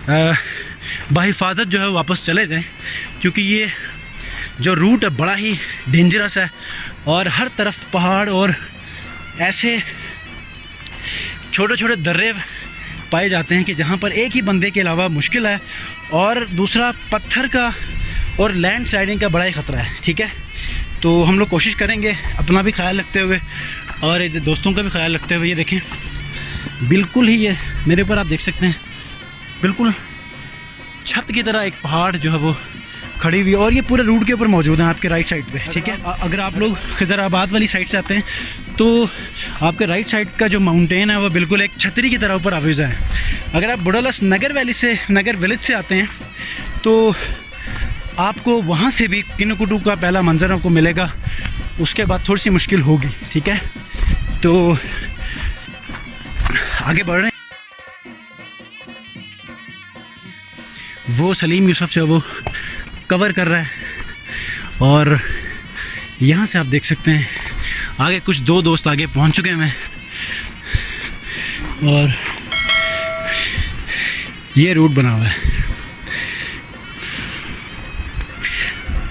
बाहिफाजत जो है वापस चले जाएं, क्योंकि ये जो रूट है बड़ा ही डेंजरस है और हर तरफ पहाड़ और ऐसे छोटे छोटे दर्रे पाए जाते हैं कि जहाँ पर एक ही बंदे के अलावा मुश्किल है, और दूसरा पत्थर का और लैंड स्लाइडिंग का बड़ा ही ख़तरा है। ठीक है, तो हम लोग कोशिश करेंगे अपना भी ख्याल रखते हुए और दोस्तों का भी ख्याल रखते हुए। ये देखें, बिल्कुल ही ये मेरे ऊपर आप देख सकते हैं, बिल्कुल छत की तरह एक पहाड़ जो है वो खड़ी हुई, और ये पूरे रूट के ऊपर मौजूद है आपके राइट साइड पे। ठीक है, अगर आप लोग खिजराबाद वाली साइड से आते हैं तो आपके राइट साइड का जो माउंटेन है वो बिल्कुल एक छतरी की तरह ऊपर आविज़ है। अगर आप बुढ़ालस नगर वैली से, नगर विलेज से आते हैं तो आपको वहाँ से भी किन्नकुटू का पहला मंजर आपको मिलेगा, उसके बाद थोड़ी सी मुश्किल होगी। ठीक है, तो आगे बढ़ रहे हैं। वो सलीम यूसुफ जो वो कवर कर रहा है, और यहाँ से आप देख सकते हैं आगे कुछ दो दोस्त आगे पहुँच चुके हैं मैं, और ये रूट बना हुआ है।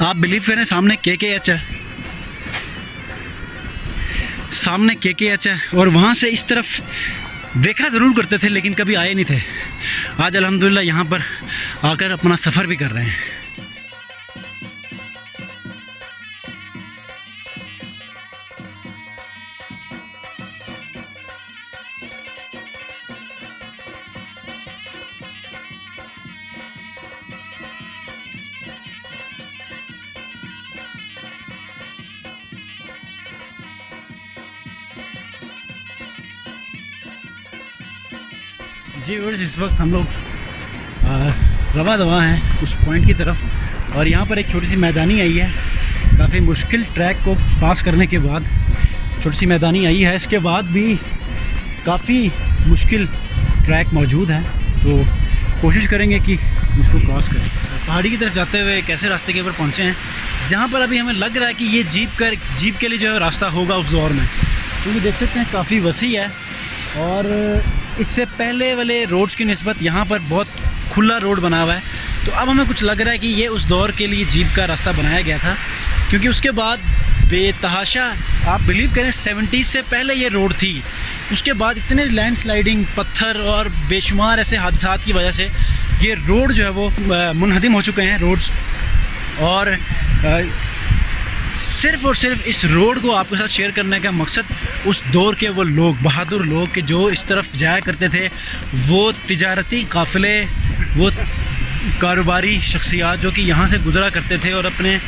आप बिलीव करें, सामने KKH है, सामने KKH है, और वहाँ से इस तरफ देखा ज़रूर करते थे लेकिन कभी आए नहीं थे। आज अल्हम्दुलिल्लाह यहाँ पर आकर अपना सफ़र भी कर रहे हैं। जी व्यूअर्स, इस वक्त हम लोग रवा दवा हैं उस पॉइंट की तरफ, और यहाँ पर एक छोटी सी मैदानी आई है। काफ़ी मुश्किल ट्रैक को पास करने के बाद छोटी सी मैदानी आई है, इसके बाद भी काफ़ी मुश्किल ट्रैक मौजूद है, तो कोशिश करेंगे कि इसको क्रॉस करें। पहाड़ी की तरफ जाते हुए एक ऐसे रास्ते के ऊपर पहुँचे हैं जहाँ पर अभी हमें लग रहा है कि ये जीप के लिए जो है रास्ता होगा उस दौर में, क्योंकि देख सकते हैं काफ़ी वसी है, और इससे पहले वाले रोड्स की निस्बत यहाँ पर बहुत खुला रोड बना हुआ है। तो अब हमें कुछ लग रहा है कि ये उस दौर के लिए जीप का रास्ता बनाया गया था, क्योंकि उसके बाद बेतहाशा, आप बिलीव करें 70s से पहले ये रोड थी, उसके बाद इतने लैंडस्लाइडिंग, पत्थर और बेशुमार ऐसे हादसात की वजह से ये रोड जो है वो मुनहदिम हो चुके हैं रोड्स। और सिर्फ़ और सिर्फ इस रोड को आपके साथ शेयर करने का मकसद उस दौर के वो लोग, बहादुर लोग के जो इस तरफ जाया करते थे, वो तिजारती काफ़िले, वो कारोबारी शख्सियात जो कि यहाँ से गुज़रा करते थे और अपने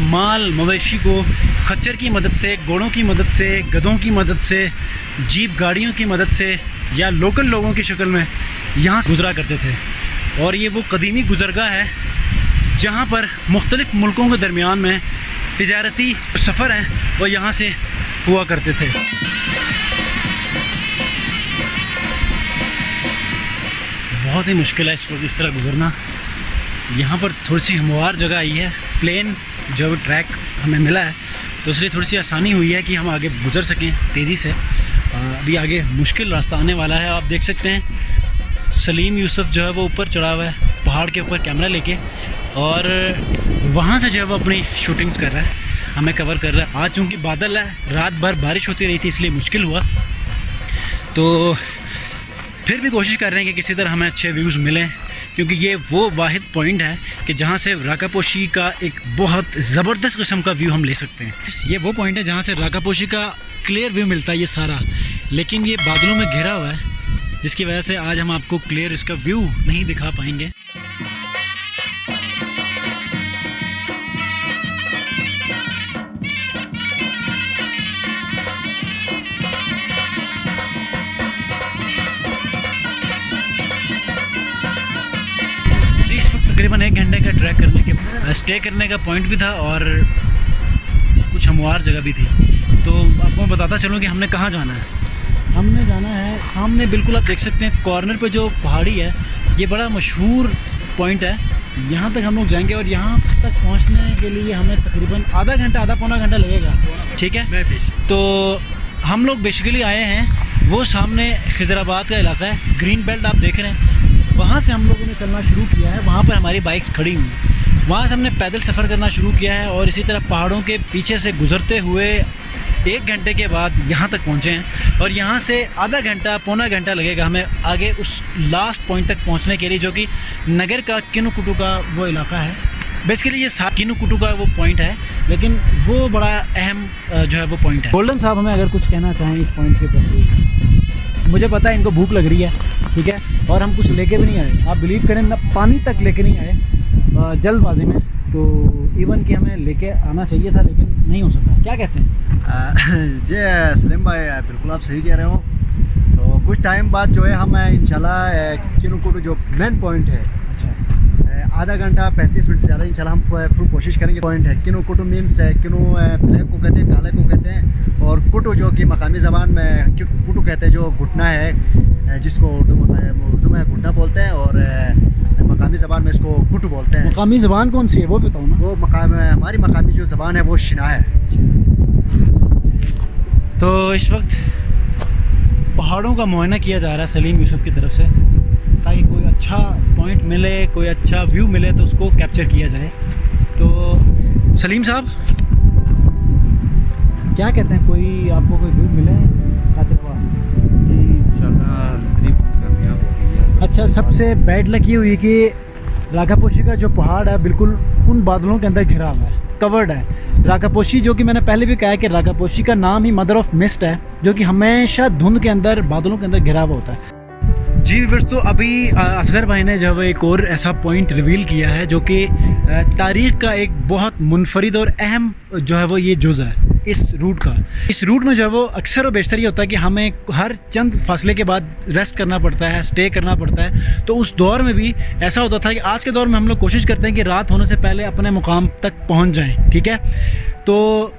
माल मवेशी को खच्चर की मदद से, घोड़ों की मदद से, गधों की मदद से, जीप गाड़ियों की मदद से या लोकल लोगों की शक्ल में यहाँ से गुज़रा करते थे। और ये वो कदीमी गुज़रगाह है जहाँ पर मुख्तलिफ़ मुल्कों के दरमियान में तिजारती सफ़र हैं वो यहाँ से हुआ करते थे। बहुत ही मुश्किल है इस तरह गुज़रना। यहाँ पर थोड़ी सी हमवार जगह आई है, प्लेन जो ट्रैक हमें मिला है, तो इसलिए थोड़ी सी आसानी हुई है कि हम आगे गुज़र सकें तेज़ी से। अभी आगे मुश्किल रास्ता आने वाला है। आप देख सकते हैं सलीम यूसुफ जो है वो ऊपर चढ़ा हुआ है पहाड़ के ऊपर कैमरा लेके, और वहाँ से जो है वो अपनी शूटिंग्स कर रहा है, हमें कवर कर रहा है। आज चूँकि बादल है, रात भर बारिश होती रही थी इसलिए मुश्किल हुआ, तो फिर भी कोशिश कर रहे हैं कि किसी तरह हमें अच्छे व्यूज़ मिलें, क्योंकि ये वो वाहिद पॉइंट है कि जहाँ से राकापोशी का एक बहुत ज़बरदस्त किस्म का व्यू हम ले सकते हैं। ये वो पॉइंट है जहाँ से राकापोशी का क्लियर व्यू मिलता है ये सारा, लेकिन ये बादलों में घिरा हुआ है जिसकी वजह से आज हम आपको क्लियर इसका व्यू नहीं दिखा पाएंगे। तकरीबन 1 घंटे का ट्रैक करने के स्टे करने का पॉइंट भी था और कुछ हमवार जगह भी थी। तो आपको मैं बताता चलूँ कि हमने कहाँ जाना है। हमने जाना है सामने, बिल्कुल आप देख सकते हैं कॉर्नर पे जो पहाड़ी है, ये बड़ा मशहूर पॉइंट है। यहाँ तक हम लोग जाएंगे और यहाँ तक पहुँचने के लिए हमें तकरीबन आधा पौना घंटा लगेगा। ठीक है, तो हम लोग बेसिकली आए हैं वो सामने खिजराबाद का इलाका है, ग्रीन बेल्ट आप देख रहे हैं, वहाँ से हम लोगों ने चलना शुरू किया है। वहाँ पर हमारी बाइक्स खड़ी हुई हैं। वहाँ से हमने पैदल सफ़र करना शुरू किया है और इसी तरह पहाड़ों के पीछे से गुज़रते हुए 1 घंटे के बाद यहाँ तक पहुँचे हैं। और यहाँ से आधा घंटा पौना घंटा लगेगा हमें आगे उस लास्ट पॉइंट तक पहुँचने के लिए, जो कि नगर का किनुकुटु का वो इलाका है। बेसिकली ये किनुकुटु का वो पॉइंट है, लेकिन वो बड़ा अहम जो है वो पॉइंट है। गोल्डन साहब हमें अगर कुछ कहना चाहें इस पॉइंट के प्रति। मुझे पता है इनको भूख लग रही है, ठीक है, और हम कुछ लेके भी नहीं आए। आप बिलीव करें ना, पानी तक लेके नहीं आए जल्दबाजी में। तो इवन कि हमें लेके आना चाहिए था, लेकिन नहीं हो सका। क्या कहते हैं? जी सलीम भाई, बिल्कुल आप सही कह रहे हो। तो कुछ टाइम बाद जो है हम इंशाल्लाह किनुकुटु जो मेन पॉइंट है, अच्छा, आधा घंटा 35 मिनट से ज़्यादा इंशाल्लाह हम फुल कोशिश करेंगे। पॉइंट है किनुकुटु मीन्स है, किनु ब्लैक को कहते हैं, काले को कहते हैं, और कुटु जो कि मकामी ज़बान में कुटु कहते हैं, जो घुटना है, जिसको उर्दू में घुटना बोलते हैं, और मकामी ज़बान में इसको कुटु बोलते हैं। मकामी ज़बान कौन सी है वो बताओ ना। वो हमारी मकामी जो ज़बान है वो शिना है। तो इस वक्त पहाड़ों का मुआयना किया जा रहा है सलीम यूसुफ की तरफ से, ताकि कोई अच्छा पॉइंट मिले, कोई अच्छा व्यू मिले तो उसको कैप्चर किया जाए। तो सलीम साहब क्या कहते हैं, कोई आपको कोई व्यू मिले खातिरख्वाह? जी इंशाल्लाह करीब कामयाब हो गई है। अच्छा, सबसे बैड लक ये हुई कि रागापोशी का जो पहाड़ है बिल्कुल उन बादलों के अंदर घिरा हुआ है, कवर्ड है। रागापोशी, जो कि मैंने पहले भी कहा है कि रागापोशी का नाम ही मदर ऑफ मिस्ट है, जो कि हमेशा धुंध के अंदर, बादलों के अंदर घिरा हुआ होता है। जी व्यूअर्स, तो अभी असगर भाई ने जो है एक और ऐसा पॉइंट रिवील किया है जो कि तारीख़ का एक बहुत मुनफरिद और अहम जो है वो ये जुज़ है इस रूट का। इस रूट में जो है वो अक्सर और बेशतर ये होता है कि हमें हर चंद फासले के बाद रेस्ट करना पड़ता है, स्टे करना पड़ता है। तो उस दौर में भी ऐसा होता था कि आज के दौर में हम लोग कोशिश करते हैं कि रात होने से पहले अपने मुकाम तक पहुँच जाएँ, ठीक है। तो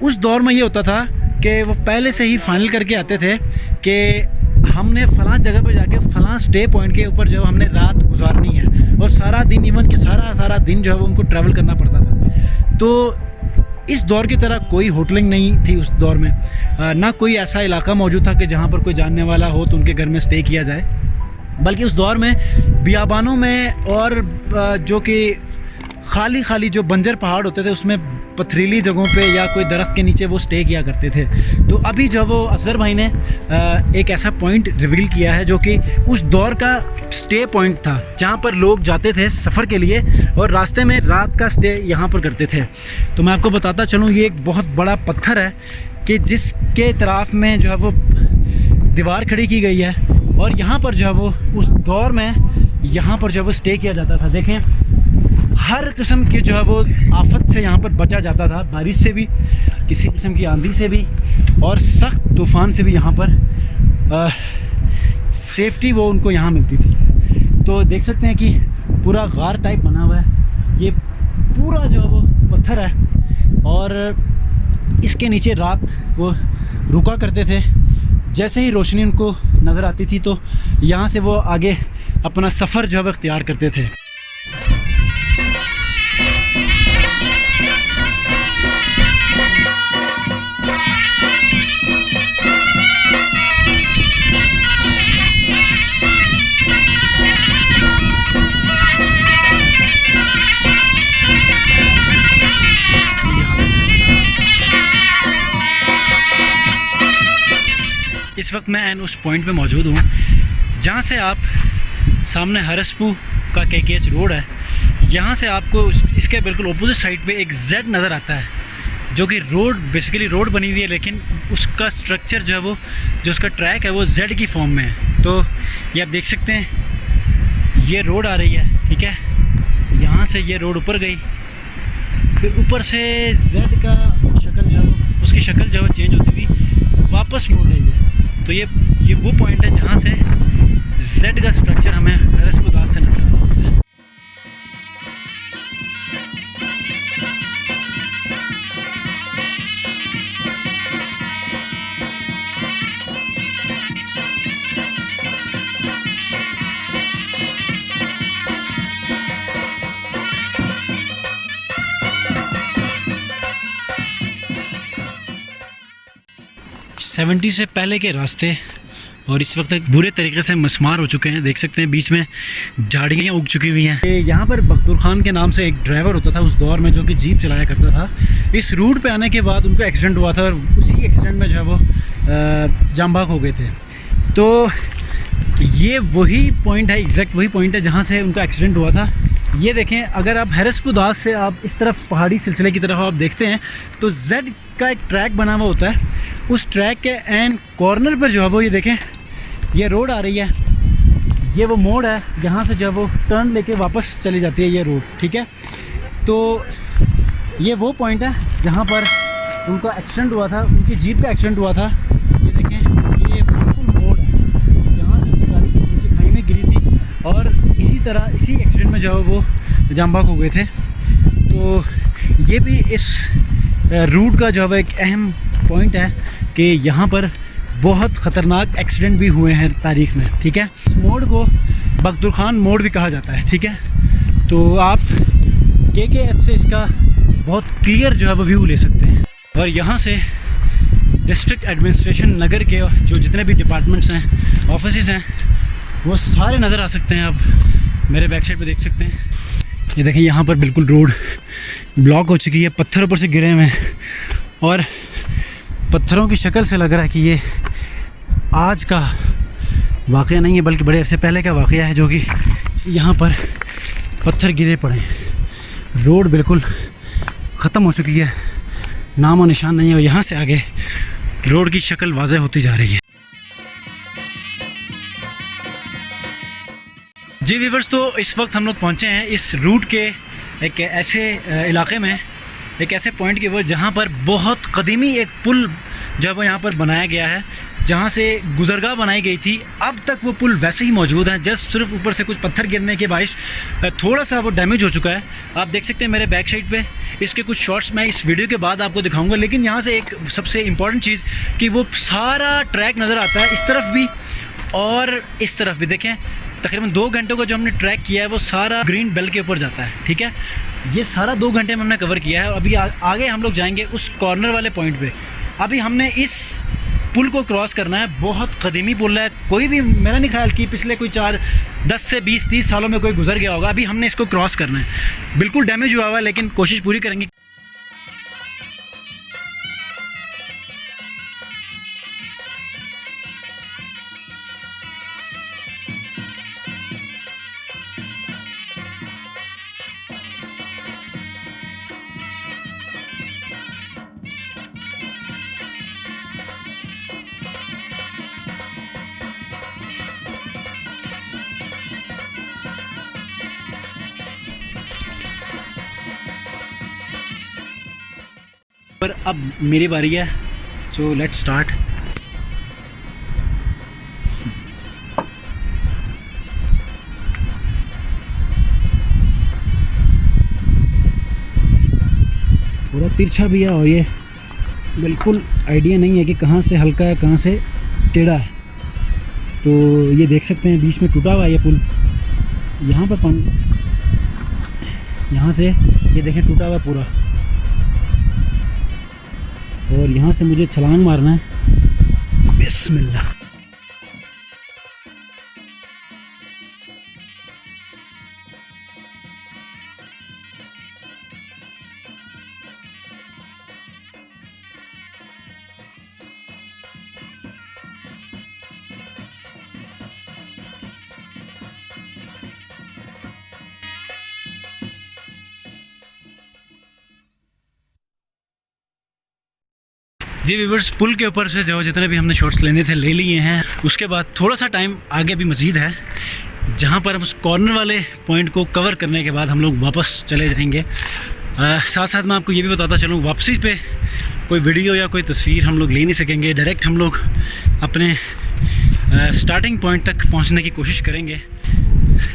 उस दौर में ये होता था कि वो पहले से ही फाइनल करके आते थे कि हमने फ़लाँ जगह पे जाके फ़लाँ स्टे पॉइंट के ऊपर जो हमने रात गुजारनी है, और सारा दिन, इवन कि सारा दिन जो है वो उनको ट्रैवल करना पड़ता था। तो इस दौर की तरह कोई होटलिंग नहीं थी उस दौर में, ना कोई ऐसा इलाका मौजूद था कि जहाँ पर कोई जानने वाला हो तो उनके घर में स्टे किया जाए, बल्कि उस दौर में बियाबानों में और जो कि खाली जो बंजर पहाड़ होते थे उसमें पथरीली जगहों पे या कोई दरख्त के नीचे वो स्टे किया करते थे। तो अभी जो वो असगर भाई ने एक ऐसा पॉइंट रिवील किया है जो कि उस दौर का स्टे पॉइंट था, जहाँ पर लोग जाते थे सफ़र के लिए और रास्ते में रात का स्टे यहाँ पर करते थे। तो मैं आपको बताता चलूँ, ये एक बहुत बड़ा पत्थर है कि जिसके तरफ में जो है वो दीवार खड़ी की गई है, और यहाँ पर जो है वो उस दौर में यहाँ पर जो है वो स्टे किया जाता था। देखें, हर किस्म की जो है वो आफत से यहाँ पर बचा जाता था, बारिश से भी, किसी किस्म की आंधी से भी, और सख्त तूफ़ान से भी यहाँ पर सेफ्टी वो उनको यहाँ मिलती थी। तो देख सकते हैं कि पूरा गार टाइप बना हुआ है, ये पूरा जो है वो पत्थर है, और इसके नीचे रात वो रुका करते थे। जैसे ही रोशनी उनको नज़र आती थी तो यहाँ से वो आगे अपना सफ़र जो है वो इख्तियार करते थे। इस वक्त मैं उस पॉइंट पे मौजूद हूँ जहाँ से आप सामने हरसपू का KKH रोड है, यहाँ से आपको इसके बिल्कुल अपोजिट साइड पे एक Z नज़र आता है, जो कि रोड, बेसिकली रोड बनी हुई है, लेकिन उसका स्ट्रक्चर जो है वो, जो उसका ट्रैक है वो Z की फॉर्म में है। तो ये आप देख सकते हैं, ये रोड आ रही है, ठीक है, यहाँ से ये रोड ऊपर गई, फिर ऊपर से Z का शक्ल जो है उसकी शक्ल जो है चेंज होती हुई वापस मुड़ गई है। तो ये वो पॉइंट है जहाँ से Z का स्ट्रक्चर हमें हरसपुदास से नजर आता है। सेवेंटी से पहले के रास्ते और इस वक्त बुरे तरीके से मस्मार हो चुके हैं। देख सकते हैं बीच में झाड़ियाँ उग चुकी हुई हैं। यहाँ पर बख्तूर खान के नाम से एक ड्राइवर होता था उस दौर में, जो कि जीप चलाया करता था। इस रूट पे आने के बाद उनको एक्सीडेंट हुआ था और उसी एक्सीडेंट में जो है वो जाम बहक हो गए थे। तो ये वही पॉइंट है, एग्जैक्ट वही पॉइंट है जहाँ से उनका एक्सीडेंट हुआ था। ये देखें, अगर आप हैरसपुदास से आप इस तरफ पहाड़ी सिलसिले की तरफ आप देखते हैं तो जेड का एक ट्रैक बना हुआ होता है। उस ट्रैक के एंड कॉर्नर पर जो है वो ये देखें, ये रोड आ रही है, ये वो मोड़ है जहाँ से जो है वो टर्न लेके वापस चली जाती है ये रोड, ठीक है। तो ये वो पॉइंट है जहाँ पर उनका एक्सीडेंट हुआ था, उनकी जीप का एक्सीडेंट हुआ था। ये देखें, ये बिल्कुल मोड़ है जहाँ से उनकी गाड़ी नीचे खाई में गिरी थी और इसी तरह इसी एक्सीडेंट में जो है वो जाम बहक हो गए थे। तो ये भी इस रूट का जो है वो एक अहम पॉइंट है कि यहाँ पर बहुत ख़तरनाक एक्सीडेंट भी हुए हैं तारीख़ में, ठीक है। इस मोड़ को बख्तूर खान मोड़ भी कहा जाता है, ठीक है। तो आप KKH से इसका बहुत क्लियर जो है वो व्यू ले सकते हैं। और यहाँ से डिस्ट्रिक्ट एडमिनिस्ट्रेशन नगर के जो जितने भी डिपार्टमेंट्स हैं, ऑफिसेज़ हैं, वो सारे नज़र आ सकते हैं। आप मेरे बैक साइड पे देख सकते हैं। ये देखें, यहाँ पर बिल्कुल रोड ब्लॉक हो चुकी है, पत्थर ऊपर से गिरे हुए हैं और पत्थरों की शक्ल से लग रहा है कि ये आज का वाक़या नहीं है बल्कि बड़े अरसे पहले का वाक़या है, जो कि यहाँ पर पत्थर गिरे पड़े हैं। रोड बिल्कुल ख़त्म हो चुकी है, नामो निशान नहीं है और यहाँ से आगे रोड की शक्ल वाज़ेह होती जा रही है। जी व्यूअर्स, तो इस वक्त हम लोग पहुँचे हैं इस रूट के एक ऐसे इलाके में, एक ऐसे पॉइंट के ऊपर जहाँ पर बहुत कदीमी एक पुल जो है वो यहाँ पर बनाया गया है, जहाँ से गुज़रगाह बनाई गई थी। अब तक वो पुल वैसे ही मौजूद है, जस्ट सिर्फ ऊपर से कुछ पत्थर गिरने के बाइस थोड़ा सा वो डैमेज हो चुका है। आप देख सकते हैं मेरे बैक साइड पे। इसके कुछ शॉट्स मैं इस वीडियो के बाद आपको दिखाऊंगा। लेकिन यहाँ से एक सबसे इम्पॉर्टेंट चीज़ कि वो सारा ट्रैक नज़र आता है, इस तरफ भी और इस तरफ भी। देखें, तकरीबन 2 घंटों का जो हमने ट्रैक किया है वो सारा ग्रीन बेल्ट के ऊपर जाता है, ठीक है। ये सारा 2 घंटे में हमने कवर किया है। अभी आगे हम लोग जाएंगे उस कॉर्नर वाले पॉइंट पे। अभी हमने इस पुल को क्रॉस करना है। बहुत कदीमी पुल है, कोई भी मेरा नहीं ख्याल कि पिछले कोई 10 से 20-30 सालों में कोई गुजर गया होगा। अभी हमने इसको क्रॉस करना है। बिल्कुल डैमेज हुआ हुआ है लेकिन कोशिश पूरी करेंगे। पर अब मेरी बारी है, सो लेट्स स्टार्ट। थोड़ा तिरछा भी है और ये बिल्कुल आइडिया नहीं है कि कहाँ से हल्का है कहाँ से टेढ़ा है। तो ये देख सकते हैं बीच में टूटा हुआ है ये पुल। यहाँ पर यहाँ से ये देखें टूटा हुआ पूरा, और यहाँ से मुझे छलांग मारना है। बिस्मिल्लाह। जी व्यूअर्स, पुल के ऊपर से जो जितने भी हमने शॉट्स लेने थे ले लिए हैं। उसके बाद थोड़ा सा टाइम आगे भी मज़ीद है, जहाँ पर हम उस कॉर्नर वाले पॉइंट को कवर करने के बाद हम लोग वापस चले जाएंगे। साथ साथ मैं आपको ये भी बताता चलूँ, वापसी पे कोई वीडियो या कोई तस्वीर हम लोग ले नहीं सकेंगे। डायरेक्ट हम लोग अपने स्टार्टिंग पॉइंट तक पहुँचने की कोशिश करेंगे।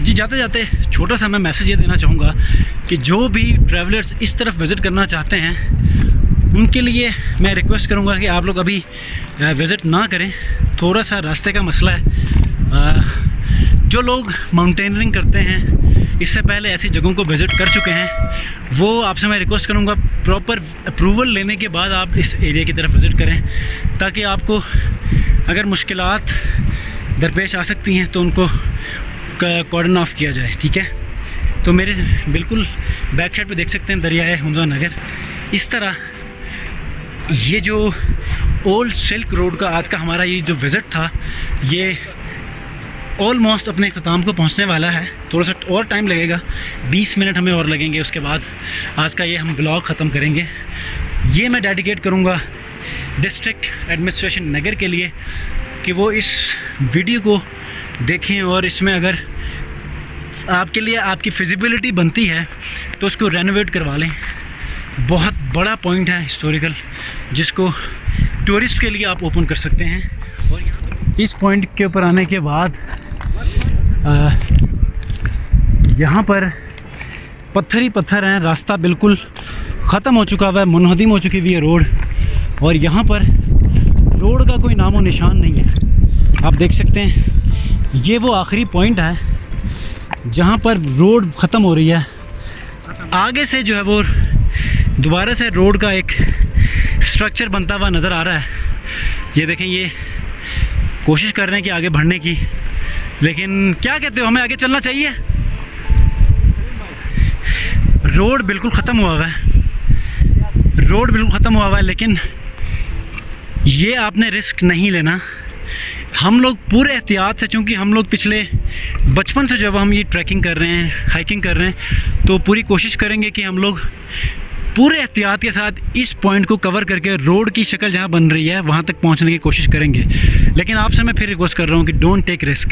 जी जाते जाते छोटा सा मैं मैसेज ये देना चाहूँगा कि जो भी ट्रैवलर्स इस तरफ विज़िट करना चाहते हैं उनके लिए मैं रिक्वेस्ट करूंगा कि आप लोग अभी विज़िट ना करें। थोड़ा सा रास्ते का मसला है। जो लोग माउंटेनियरिंग करते हैं, इससे पहले ऐसी जगहों को विज़िट कर चुके हैं, वो आपसे मैं रिक्वेस्ट करूंगा प्रॉपर अप्रूवल लेने के बाद आप इस एरिया की तरफ विज़िट करें, ताकि आपको अगर मुश्किलात दरपेश आ सकती हैं तो उनको कॉर्डन ऑफ किया जाए, ठीक है। तो मेरे बिल्कुल बैक साइड पे देख सकते हैं दरियाए हुंजा नगर। इस तरह ये जो ओल्ड सिल्क रोड का आज का हमारा ये जो विज़िट था, ये ऑलमोस्ट अपने अख्ताम को पहुंचने वाला है। थोड़ा सा और टाइम लगेगा, 20 मिनट हमें और लगेंगे, उसके बाद आज का ये हम व्लॉग ख़त्म करेंगे। ये मैं डेडिकेट करूँगा डिस्ट्रिक्ट एडमिनिस्ट्रेशन नगर के लिए कि वो इस वीडियो को देखें और इसमें अगर आपके लिए आपकी फिजिबिलिटी बनती है तो उसको रेनोवेट करवा लें। बहुत बड़ा पॉइंट है हिस्टोरिकल, जिसको टूरिस्ट के लिए आप ओपन कर सकते हैं। और इस पॉइंट के ऊपर आने के बाद यहाँ पर पत्थर ही पत्थर हैं, रास्ता बिल्कुल ख़त्म हो चुका हुआ है, मुनहदम हो चुकी हुई है रोड, और यहाँ पर रोड का कोई नामो निशान नहीं है। आप देख सकते हैं ये वो आखिरी पॉइंट है जहाँ पर रोड ख़त्म हो रही है। आगे से जो है वो दोबारा से रोड का एक स्ट्रक्चर बनता हुआ नज़र आ रहा है। ये देखें, ये कोशिश कर रहे हैं कि आगे बढ़ने की, लेकिन क्या कहते हो, हमें आगे चलना चाहिए। रोड बिल्कुल ख़त्म हुआ हुआ है, रोड बिल्कुल ख़त्म हुआ हुआ है, लेकिन ये आपने रिस्क नहीं लेना। हम लोग पूरे एहतियात से, चूँकि हम लोग पिछले बचपन से जब हम ये ट्रैकिंग कर रहे हैं, हाइकिंग कर रहे हैं, तो पूरी कोशिश करेंगे कि हम लोग पूरे एहतियात के साथ इस पॉइंट को कवर करके रोड की शक्ल जहाँ बन रही है वहाँ तक पहुँचने की कोशिश करेंगे। लेकिन आपसे मैं फिर रिक्वेस्ट कर रहा हूँ कि don't take risk,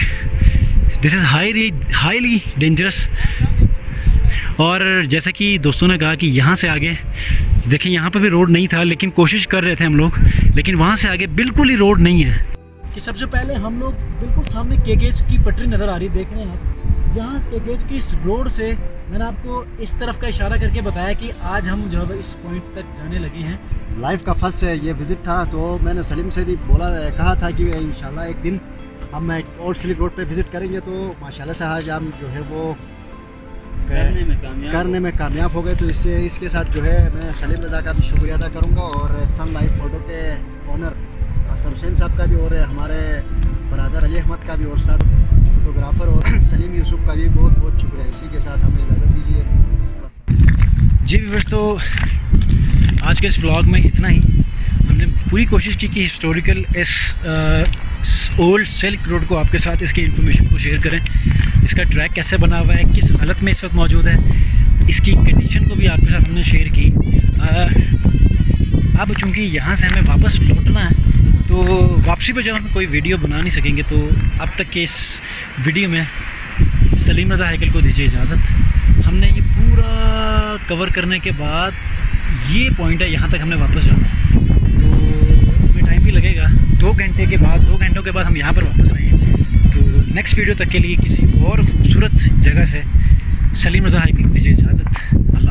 this is highly dangerous. और जैसे कि दोस्तों ने कहा कि यहाँ से आगे देखें, यहाँ पर भी रोड नहीं था, लेकिन कोशिश कर रहे थे हम लोग, लेकिन वहाँ से आगे बिल्कुल ही रोड नहीं है। कि सबसे पहले हम लोग बिल्कुल सामने केकेज की पटरी नज़र आ रही, देख रहे हैं आप। यहाँ केकेज की इस रोड से मैंने आपको इस तरफ का इशारा करके बताया कि आज हम जो है इस पॉइंट तक जाने लगे हैं। लाइफ का फर्स्ट ये विज़िट था, तो मैंने सलीम से भी कहा था कि इंशाल्लाह एक दिन हम ओल्ड सिल्क रोड पे विज़िट करेंगे। तो माशाल्लाह से आज हम जो है वो करने में कामयाब हो गए। तो इसके साथ जो है मैं सलीम रज़ा का भी शुक्रिया अदा करूँगा, और सन लाइफ फ़ोटो के ऑनर असगर हुसैन साहब का भी, और हमारे बरदर अली अहमद का भी, और साथ फोटोग्राफ़र और सलीम यूसुफ का भी बहुत बहुत शुक्रिया। इसी के साथ हमें इजाज़त दीजिए। जी व्यूअर्स, तो आज के इस व्लॉग में इतना ही। हमने पूरी कोशिश की कि हिस्टोरिकल इस ओल्ड सिल्क रोड को आपके साथ इसकी इन्फॉर्मेशन को शेयर करें, इसका ट्रैक कैसे बना हुआ है, किस हालत में इस वक्त मौजूद है, इसकी कंडीशन को भी आपके साथ हमने शेयर की। अब चूँकि यहाँ से हमें वापस लौटना है, तो वापसी पे जब हम कोई वीडियो बना नहीं सकेंगे, तो अब तक के इस वीडियो में सलीम रज़ा हाइकल को दीजिए इजाज़त। हमने ये पूरा कवर करने के बाद ये पॉइंट है, यहाँ तक हमने वापस जाना है, तो हमें टाइम भी लगेगा। 2 घंटे के बाद, 2 घंटों के बाद हम यहाँ पर वापस आएँ। तो नेक्स्ट वीडियो तक के लिए किसी और खूबसूरत जगह से सलीम रज़ा हाइकल को दीजिए इजाज़त। अल्लाह।